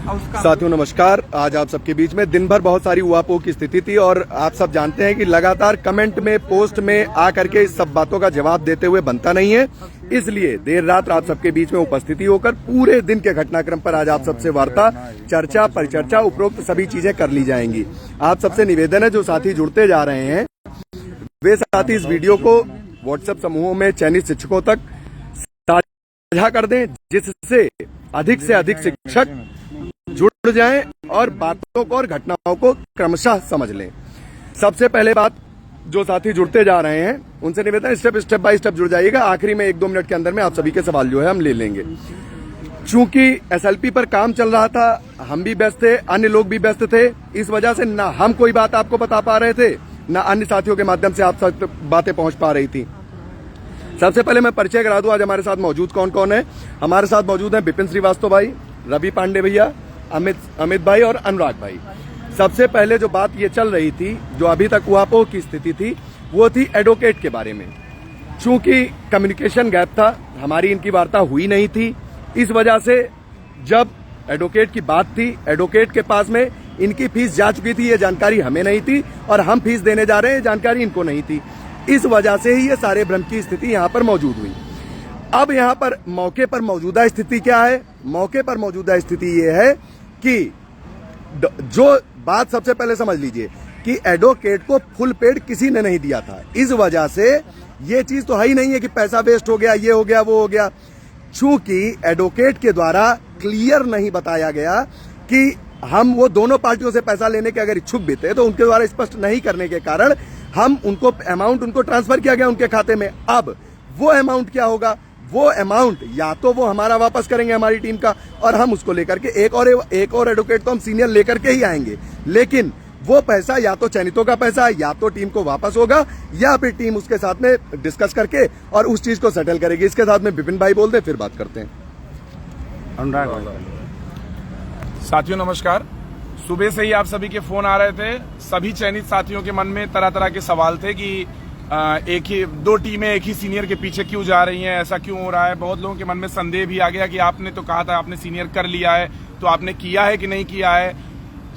साथियों नमस्कार। आज आप सबके बीच में दिन भर बहुत सारी उहापोह की स्थिति थी और आप सब जानते हैं कि लगातार कमेंट में, पोस्ट में आकर के इस सब बातों का जवाब देते हुए बनता नहीं है। इसलिए देर रात आप सबके बीच में उपस्थिति होकर पूरे दिन के घटनाक्रम पर आज आप सबसे वार्ता, चर्चा, परिचर्चा, उपरोक्त सभी चीजें कर ली जाएंगी। आप सबसे निवेदन है, जो साथी जुड़ते जा रहे हैं वे साथी इस वीडियो को व्हाट्सएप समूहों में चयनित शिक्षकों तक साझा कर दें, जिससे अधिक से अधिक शिक्षक जुड़ जाएं और बातों को और घटनाओं को क्रमशः समझ लें। सबसे पहले बात, जो साथी जुड़ते जा रहे हैं उनसे निवेदन, स्टेप बाय स्टेप जुड़ जाइएगा। आखिरी में 1-2 मिनट के अंदर में आप सभी के सवाल जो है हम ले लेंगे। चूंकि एसएलपी पर काम चल रहा था, हम भी व्यस्त थे, अन्य लोग भी व्यस्त थे, इस वजह से ना हम कोई बात आपको बता पा रहे थे, ना अन्य साथियों के माध्यम से आप सब बातें पहुंच पा रही थी। सबसे पहले मैं परिचय करा दूं, आज हमारे साथ मौजूद कौन कौन है। हमारे साथ मौजूद हैं विपिन श्रीवास्तव भाई, रवि पांडे भैया, अमित भाई और अनुराग भाई। सबसे पहले जो बात ये चल रही थी, जो अभी तक उहापोह की स्थिति थी, वो थी एडवोकेट के बारे में। चूंकि कम्युनिकेशन गैप था, हमारी इनकी वार्ता हुई नहीं थी, इस वजह से जब एडवोकेट की बात थी, एडवोकेट के पास में इनकी फीस जा चुकी थी, ये जानकारी हमें नहीं थी, और हम फीस देने जा रहे हैं, जानकारी इनको नहीं थी। इस वजह से ही ये सारे भ्रम की स्थिति यहाँ पर मौजूद हुई। अब यहाँ पर मौके पर मौजूदा स्थिति क्या है? मौके पर मौजूदा स्थिति ये है कि जो बात सबसे पहले समझ लीजिए कि एडवोकेट को फुल पेड किसी ने नहीं दिया था। इस वजह से ये चीज तो है ही नहीं है कि पैसा वेस्ट हो गया, ये हो गया, वो हो गया। चूंकि एडवोकेट के द्वारा क्लियर नहीं बताया गया कि हम वो दोनों पार्टियों से पैसा लेने के अगर इच्छुक भी थे, तो उनके द्वारा स्पष्ट नहीं करने के कारण हम उनको अमाउंट उनको ट्रांसफर किया गया उनके खाते में। अब वो अमाउंट क्या होगा? वो अमाउंट या तो वो हमारा वापस करेंगे, हमारी टीम का, और हम उसको लेकर के एक और एडवोकेट तो हम सीनियर लेकर के ही आएंगे, लेकिन वो पैसा या तो चयनितों का पैसा या तो टीम को वापस होगा, या फिर टीम उसके साथ में डिस्कस करके और उस चीज को सेटल करेगी। इसके साथ में विपिन भाई बोल दे, फिर बात करते हैं। अनुराग भाई। साथियों नमस्कार। सुबह से ही आप सभी के फोन आ रहे थे। सभी चयनित साथियों के मन में तरह तरह के सवाल थे कि एक ही दो टीमें एक ही सीनियर के पीछे क्यों जा रही हैं, ऐसा क्यों हो रहा है। बहुत लोगों के मन में संदेह भी आ गया कि आपने तो कहा था आपने सीनियर कर लिया है, तो आपने किया है कि नहीं किया है।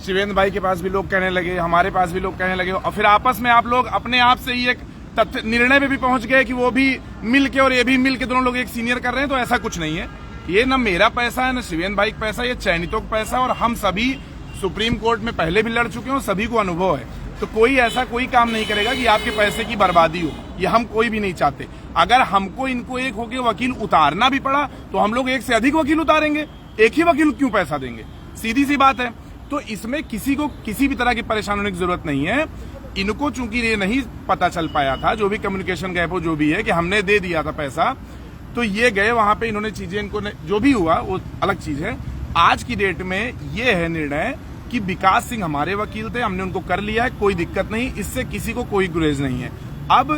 शिवेंद्र भाई के पास भी लोग कहने लगे, हमारे पास भी लोग कहने लगे, और फिर आपस में आप लोग अपने आप से ही एक तथ्य निर्णय पे भी पहुंच गए कि वो भी मिल के और ये भी मिल के दोनों लोग एक सीनियर कर रहे हैं। तो ऐसा कुछ नहीं है। ये न मेरा पैसा है, न शिवेंद्र भाई का पैसा, ये चयनितों का पैसा, और हम सभी सुप्रीम कोर्ट में पहले भी लड़ चुके हैं और सभी को अनुभव है। तो कोई ऐसा कोई काम नहीं करेगा कि आपके पैसे की बर्बादी हो, ये हम कोई भी नहीं चाहते। अगर हमको इनको एक होके वकील उतारना भी पड़ा तो हम लोग एक से अधिक वकील उतारेंगे, एक ही वकील क्यों पैसा देंगे? सीधी सी बात है। तो इसमें किसी को किसी भी तरह की परेशानी होने की जरूरत नहीं है। इनको चूंकि ये नहीं पता चल पाया था, जो भी कम्युनिकेशन गैप हो, जो भी है, कि हमने दे दिया था पैसा, तो ये गए वहां पे, इन्होंने चीजें, इनको जो भी हुआ वो अलग चीज है। आज की डेट में ये है निर्णय कि विकास सिंह हमारे वकील थे, हमने उनको कर लिया है, कोई दिक्कत नहीं, इससे किसी को कोई गुरेज नहीं है। अब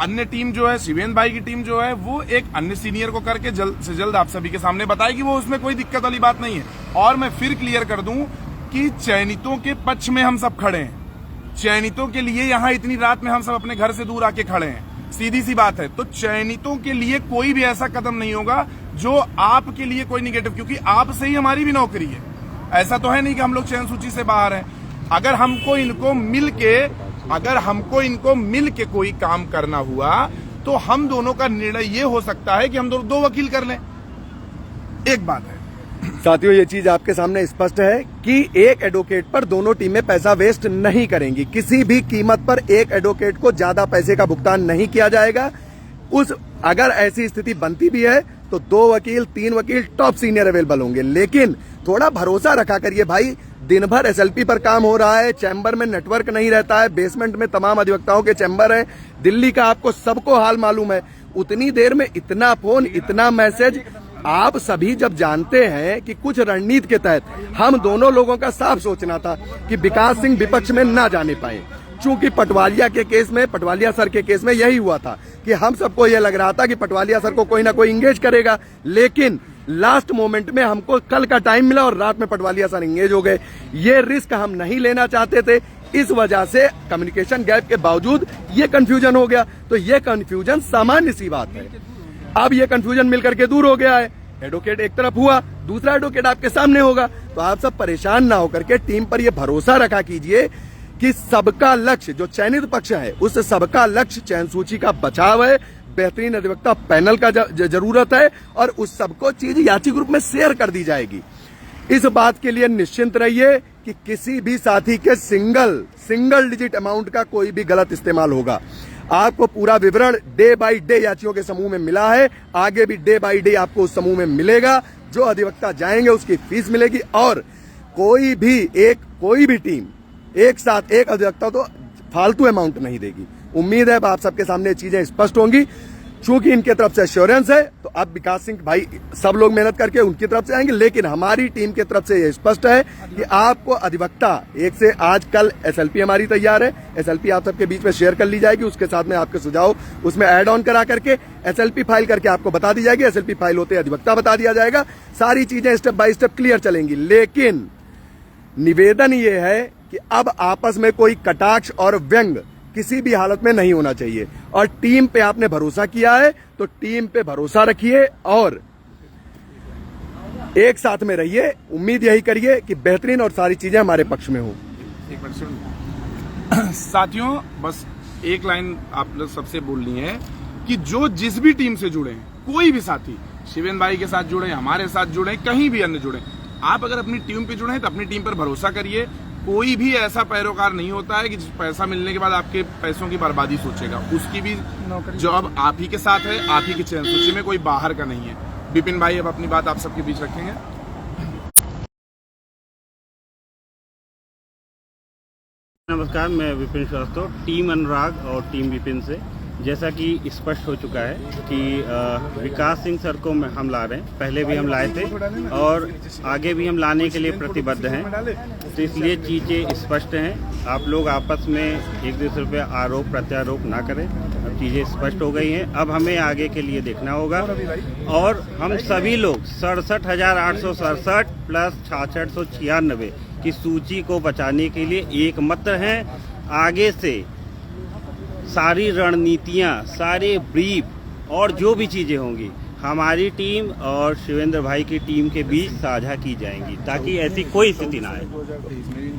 अन्य टीम जो है, शिवेंद्र भाई की टीम जो है, वो एक अन्य सीनियर को करके जल्द से जल्द आप सभी के सामने बताएगी, वो उसमें कोई दिक्कत वाली बात नहीं है। और मैं फिर क्लियर कर दूं कि चयनितों के पक्ष में हम सब खड़े हैं। चयनितों के लिए यहाँ इतनी रात में हम सब अपने घर से दूर आके खड़े हैं, सीधी सी बात है। तो चयनितों के लिए कोई भी ऐसा कदम नहीं होगा जो आपके लिए कोई निगेटिव, क्योंकि आपसे ही हमारी भी नौकरी है। ऐसा तो है नहीं कि हम लोग चयन सूची से बाहर हैं। अगर हमको इनको मिल के कोई काम करना हुआ, तो हम दोनों का निर्णय ये हो सकता है कि हम दो वकील कर लें। एक बात है साथियों, ये चीज आपके सामने स्पष्ट है कि एक एडवोकेट पर दोनों टीमें पैसा वेस्ट नहीं करेंगी। किसी भी कीमत पर एक एडवोकेट को ज्यादा पैसे का भुगतान नहीं किया जाएगा। अगर ऐसी स्थिति बनती भी है तो 2 वकील, 3 वकील टॉप सीनियर अवेलेबल होंगे, लेकिन थोड़ा भरोसा रखा करिए भाई। दिन भर एसएलपी पर काम हो रहा है, चैम्बर में नेटवर्क नहीं रहता है, बेसमेंट में तमाम अधिवक्ताओं के चैम्बर है, दिल्ली का आपको सबको हाल मालूम है। उतनी देर में इतना फोन, इतना मैसेज, आप सभी जब जानते हैं कि कुछ रणनीति के तहत हम दोनों लोगों का साफ सोचना था कि विकास सिंह विपक्ष में ना जाने पाए। चूंकि पटवालिया सर के केस में यही हुआ था कि हम सबको यह लग रहा था कि पटवालिया सर को कोई ना कोई इंगेज करेगा, लेकिन लास्ट मोमेंट में हमको कल का टाइम मिला और रात में पटवालिया सर इंगेज हो गए। ये रिस्क हम नहीं लेना चाहते थे, इस वजह से कम्युनिकेशन गैप के बावजूद ये कंफ्यूजन हो गया। तो ये कंफ्यूजन सामान्य सी बात है। अब ये कंफ्यूजन मिलकर के दूर हो गया है। एडवोकेट एक तरफ हुआ, दूसरा एडवोकेट आपके सामने होगा। तो आप सब परेशान ना होकर के टीम पर यह भरोसा रखा कीजिए कि सबका लक्ष्य, जो चयनित पक्ष है उस सबका लक्ष्य चयन सूची का बचाव है, बेहतरीन अधिवक्ता पैनल का जरूरत है और उस सबको चीज याची ग्रुप में शेयर कर दी जाएगी। इस बात के लिए निश्चिंत रहिए कि किसी भी साथी के सिंगल डिजिट अमाउंट का कोई भी गलत इस्तेमाल होगा। आपको पूरा विवरण डे बाय डे याचियों के समूह में मिला है, आगे भी डे बाय डे आपको उस समूह में मिलेगा। जो अधिवक्ता जाएंगे उसकी फीस मिलेगी और कोई भी टीम एक साथ एक अधिवक्ता तो फालतू अमाउंट नहीं देगी। उम्मीद है आप सबके सामने चीजें स्पष्ट होंगी। चूंकि इनके तरफ से एश्योरेंस है तो अब विकास सिंह भाई सब लोग मेहनत करके उनकी तरफ से आएंगे, लेकिन हमारी टीम की तरफ से यह स्पष्ट है कि आपको अधिवक्ता एक से आज कल एसएलपी हमारी तैयार है, एसएलपी आप सबके बीच में शेयर कर ली जाएगी, उसके साथ में आपके सुझाव उसमें ऐड ऑन करा करके एसएलपी फाइल करके आपको बता दी जाएगी, एसएलपी फाइल होते अधिवक्ता बता दिया जाएगा, सारी चीजें स्टेप बाय स्टेप क्लियर चलेंगी। लेकिन निवेदन ये है कि अब आपस में कोई कटाक्ष और व्यंग किसी भी हालत में नहीं होना चाहिए और टीम पे आपने भरोसा किया है तो टीम पे भरोसा रखिए और एक साथ में रहिए। उम्मीद यही करिए कि बेहतरीन और सारी चीजें हमारे पक्ष में हो। एक मिनट सुन साथियों, बस एक लाइन आप लोग सबसे बोलनी है कि जो जिस भी टीम से जुड़े कोई भी साथी, शिवेंद्र भाई के साथ जुड़े, हमारे साथ जुड़े, कहीं भी अन्य जुड़े, आप अगर अपनी टीम पे जुड़े हैं तो अपनी टीम पर भरोसा करिए। कोई भी ऐसा पैरोकार नहीं होता है कि पैसा मिलने के बाद आपके पैसों की बर्बादी सोचेगा। उसकी भी जॉब आप ही के साथ है, आप ही की चयन सूची में, कोई बाहर का नहीं है। विपिन भाई अब अपनी बात आप सबके बीच रखेंगे। नमस्कार, मैं विपिन श्रीवास्तव, टीम अनुराग और टीम विपिन से। जैसा कि स्पष्ट हो चुका है कि विकास सिंह सर को हम ला रहे हैं, पहले भी हम लाए थे और आगे भी हम लाने के लिए प्रतिबद्ध हैं। तो इसलिए चीज़ें स्पष्ट हैं। आप लोग आपस में एक दूसरे पे आरोप प्रत्यारोप ना करें। अब चीज़ें स्पष्ट हो गई हैं, अब हमें आगे के लिए देखना होगा। और हम सभी लोग 67,867 प्लस 6696 की सूची को बचाने के लिए एकमत हैं। आगे से सारी रणनीतियां, सारे ब्रीफ और जो भी चीजें होंगी हमारी टीम और शिवेंद्र भाई की टीम के बीच साझा की जाएंगी ताकि ऐसी कोई स्थिति ना आए।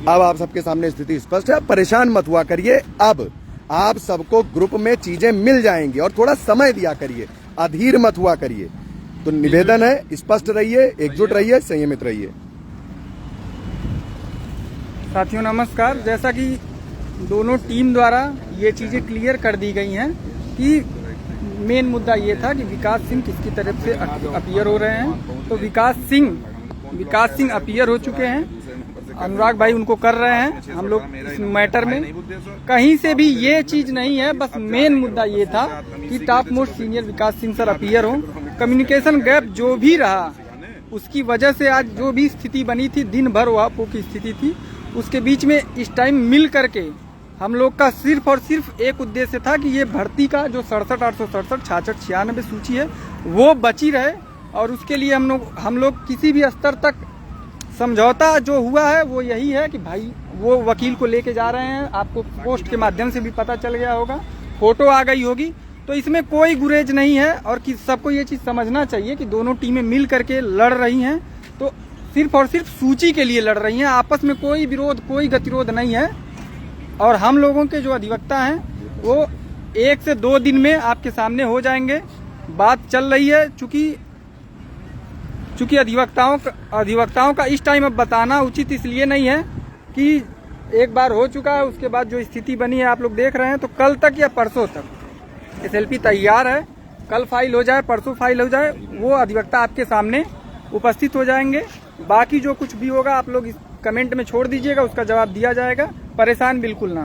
अब आप सबके सामने स्थिति स्पष्ट है, परेशान मत हुआ करिए। अब आप सबको ग्रुप में चीजें मिल जाएंगी और थोड़ा समय दिया करिए, अधीर मत हुआ करिए। तो निवेदन है, स्पष्ट रहिए, एकजुट रहिए, संयमित रहिए। साथियों नमस्कार। जैसा कि दोनों टीम द्वारा ये चीज़ें क्लियर कर दी गई हैं कि मेन मुद्दा ये था कि विकास सिंह किसकी तरफ से अपीयर हो रहे हैं। तो विकास सिंह अपीयर हो चुके हैं, अनुराग भाई उनको कर रहे हैं। हम लोग इस मैटर में कहीं से भी ये चीज़ नहीं है, बस मेन मुद्दा ये था कि टॉप मोस्ट सीनियर विकास सिंह सर अपीयर हो। कम्युनिकेशन गैप जो भी रहा उसकी वजह से आज जो भी स्थिति बनी थी, दिन भर वापो की स्थिति थी, उसके बीच में इस टाइम मिल करके हम लोग का सिर्फ और सिर्फ एक उद्देश्य था कि ये भर्ती का जो 67,867, 6696 सूची है वो बची रहे। और उसके लिए हम लोग किसी भी स्तर तक समझौता जो हुआ है वो यही है कि भाई वो वकील को लेके जा रहे हैं। आपको पोस्ट के माध्यम से भी पता चल गया होगा, फोटो आ गई होगी। तो इसमें कोई गुरेज नहीं है और कि सबको ये चीज़ समझना चाहिए कि दोनों टीमें मिल करके लड़ रही हैं तो सिर्फ और सिर्फ सूची के लिए लड़ रही हैं। आपस में कोई विरोध, कोई गतिरोध नहीं है। और हम लोगों के जो अधिवक्ता हैं वो 1 से 2 दिन में आपके सामने हो जाएंगे। बात चल रही है, चूंकि अधिवक्ताओं का इस टाइम अब बताना उचित इसलिए नहीं है कि एक बार हो चुका है, उसके बाद जो स्थिति बनी है आप लोग देख रहे हैं। तो कल तक या परसों तक एसएलपी तैयार है, कल फाइल हो जाए, परसों फाइल हो जाए, वो अधिवक्ता आपके सामने उपस्थित हो जाएंगे। बाकी जो कुछ भी होगा आप लोग इस कमेंट में छोड़ दीजिएगा, उसका जवाब दिया जाएगा। परेशान बिल्कुल ना।